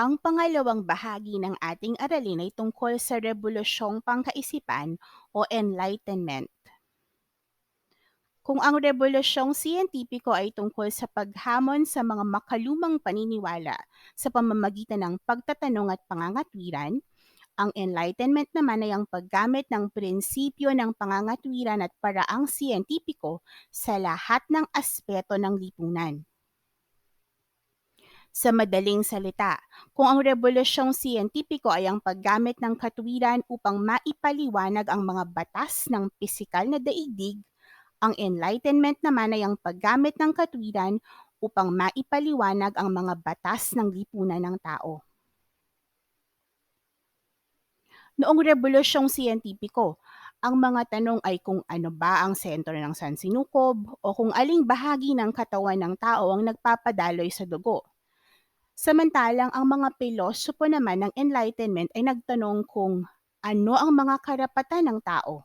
Ang pangalawang bahagi ng ating aralin ay tungkol sa rebolusyong pangkaisipan o Enlightenment. Kung ang rebolusyong siyentipiko ay tungkol sa paghamon sa mga makalumang paniniwala sa pamamagitan ng pagtatanong at pangangatwiran, ang Enlightenment naman ay ang paggamit ng prinsipyo ng pangangatwiran at paraang siyentipiko sa lahat ng aspeto ng lipunan. Sa madaling salita, kung ang rebolusyong siyentipiko ay ang paggamit ng katwiran upang maipaliwanag ang mga batas ng pisikal na daigdig, ang Enlightenment naman ay ang paggamit ng katwiran upang maipaliwanag ang mga batas ng lipunan ng tao. Noong rebolusyong siyentipiko, ang mga tanong ay kung ano ba ang sentro ng sansinukob o kung aling bahagi ng katawan ng tao ang nagpapadaloy sa dugo. Samantalang ang mga pilosopo naman ng Enlightenment ay nagtanong kung ano ang mga karapatan ng tao.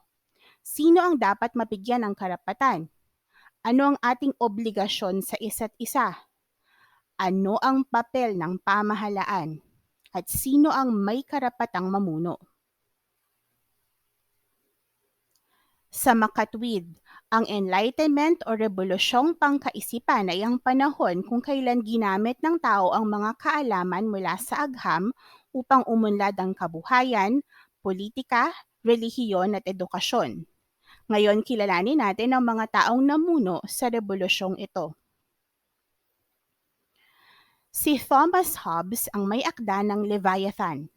Sino ang dapat mabigyan ng karapatan? Ano ang ating obligasyon sa isa't isa? Ano ang papel ng pamahalaan? At sino ang may karapatang mamuno? Sa makatwid, ang Enlightenment o rebolusyong pangkaisipan ay ang panahon kung kailan ginamit ng tao ang mga kaalaman mula sa agham upang umunlad ang kabuhayan, politika, relihiyon at edukasyon. Ngayon kilalanin natin ang mga taong namuno sa rebolusyong ito. Si Thomas Hobbes ang may akda ng Leviathan.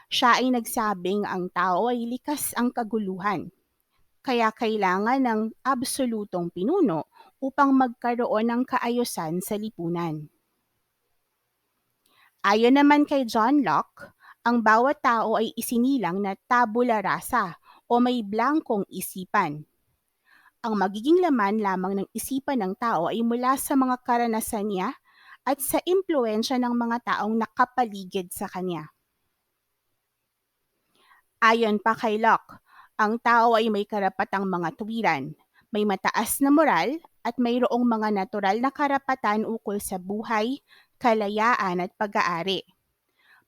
Siya ay nagsabing ang tao ay likas ang kaguluhan. Kaya kailangan ng absolutong pinuno upang magkaroon ng kaayusan sa lipunan. Ayon naman kay John Locke, ang bawat tao ay isinilang na tabula rasa o may blankong isipan. Ang magiging laman lamang ng isipan ng tao ay mula sa mga karanasan niya at sa impluensya ng mga taong nakapaligid sa kanya. Ayon pa kay Locke, ang tao ay may karapatang mga tuwiran, may mataas na moral at mayroong mga natural na karapatan ukol sa buhay, kalayaan at pag-aari.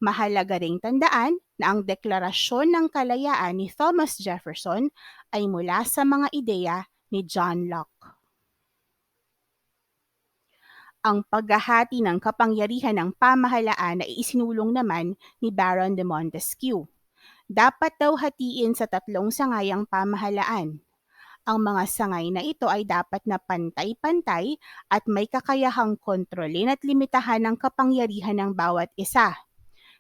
Mahalaga ring tandaan na ang Deklarasyon ng Kalayaan ni Thomas Jefferson ay mula sa mga ideya ni John Locke. Ang paghahati ng kapangyarihan ng pamahalaan ay isinulong naman ni Baron de Montesquieu. Dapat daw hatiin sa tatlong sangay ang pamahalaan. Ang mga sangay na ito ay dapat na pantay-pantay at may kakayahang kontrolin at limitahan ang kapangyarihan ng bawat isa.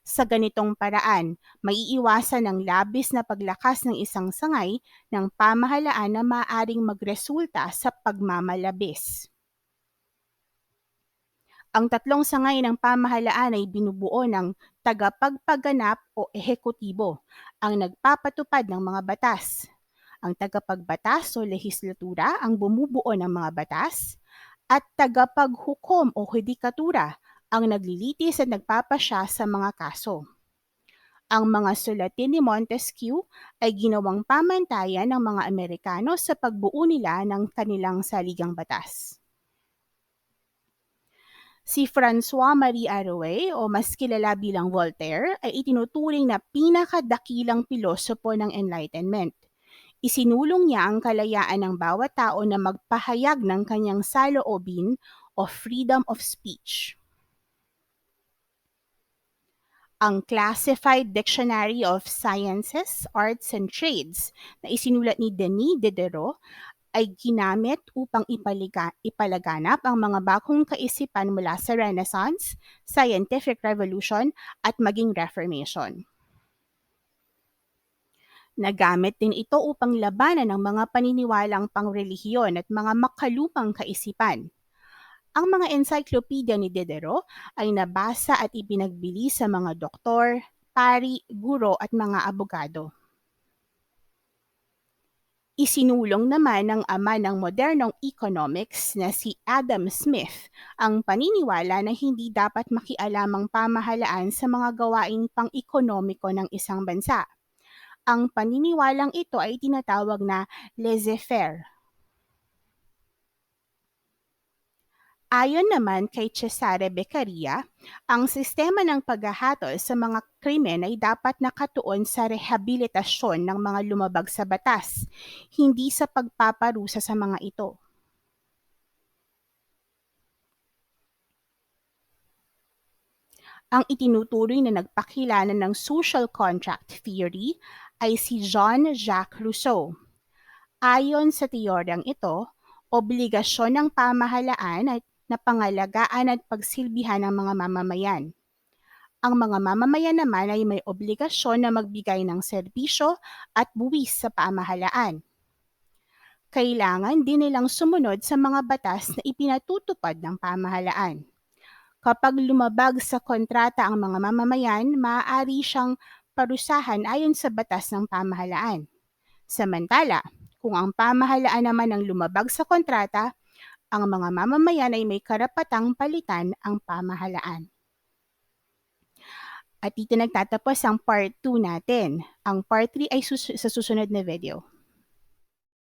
Sa ganitong paraan, maiiwasan ang labis na paglakas ng isang sangay ng pamahalaan na maaaring magresulta sa pagmamalabis. Ang tatlong sangay ng pamahalaan ay binubuo ng tagapagpaganap o ehekutibo, ang nagpapatupad ng mga batas. Ang tagapagbatas o lehislatura ang bumubuo ng mga batas at tagapaghukom o hudikatura ang naglilitis at nagpapasya sa mga kaso. Ang mga sulatin ni Montesquieu ay ginawang pamantayan ng mga Amerikano sa pagbuo nila ng kanilang saligang batas. Si François-Marie Arouet o mas kilala bilang Voltaire ay itinuturing na pinakadakilang pilosopo ng Enlightenment. Isinulong niya ang kalayaan ng bawat tao na magpahayag ng kanyang saloobin o freedom of speech. Ang Classified Dictionary of Sciences, Arts and Trades na isinulat ni Denis Diderot ay ginamit upang ipalaganap ang mga bagong kaisipan mula sa Renaissance, Scientific Revolution at maging Reformation. Nagamit din ito upang labanan ang mga paniniwalang pangrelihiyon at mga makalumang kaisipan. Ang mga encyclopedia ni Diderot ay nabasa at ipinagbili sa mga doktor, pari, guro at mga abogado. Isinulong naman ng ama ng modernong economics na si Adam Smith ang paniniwala na hindi dapat makialamang pamahalaan sa mga gawaing pang-ekonomiko ng isang bansa. Ang paniniwalang ito ay tinatawag na laissez-faire. Ayon naman kay Cesare Beccaria, ang sistema ng paghahatol sa mga krimen ay dapat nakatuon sa rehabilitasyon ng mga lumabag sa batas, hindi sa pagpaparusa sa mga ito. Ang itinuturing na nagpakilala ng social contract theory ay si Jean-Jacques Rousseau. Ayon sa teoryang ito, obligasyon ng pamahalaan ay na pangalagaan at pagsilbihan ng mga mamamayan. Ang mga mamamayan naman ay may obligasyon na magbigay ng serbisyo at buwis sa pamahalaan. Kailangan din nilang sumunod sa mga batas na ipinatutupad ng pamahalaan. Kapag lumabag sa kontrata ang mga mamamayan, maaari siyang parusahan ayon sa batas ng pamahalaan. Samantala, kung ang pamahalaan naman ang lumabag sa kontrata, ang mga mamamayan ay may karapatang palitan ang pamahalaan. At dito nagtatapos ang part 2 natin. Ang part 3 ay sa susunod na video.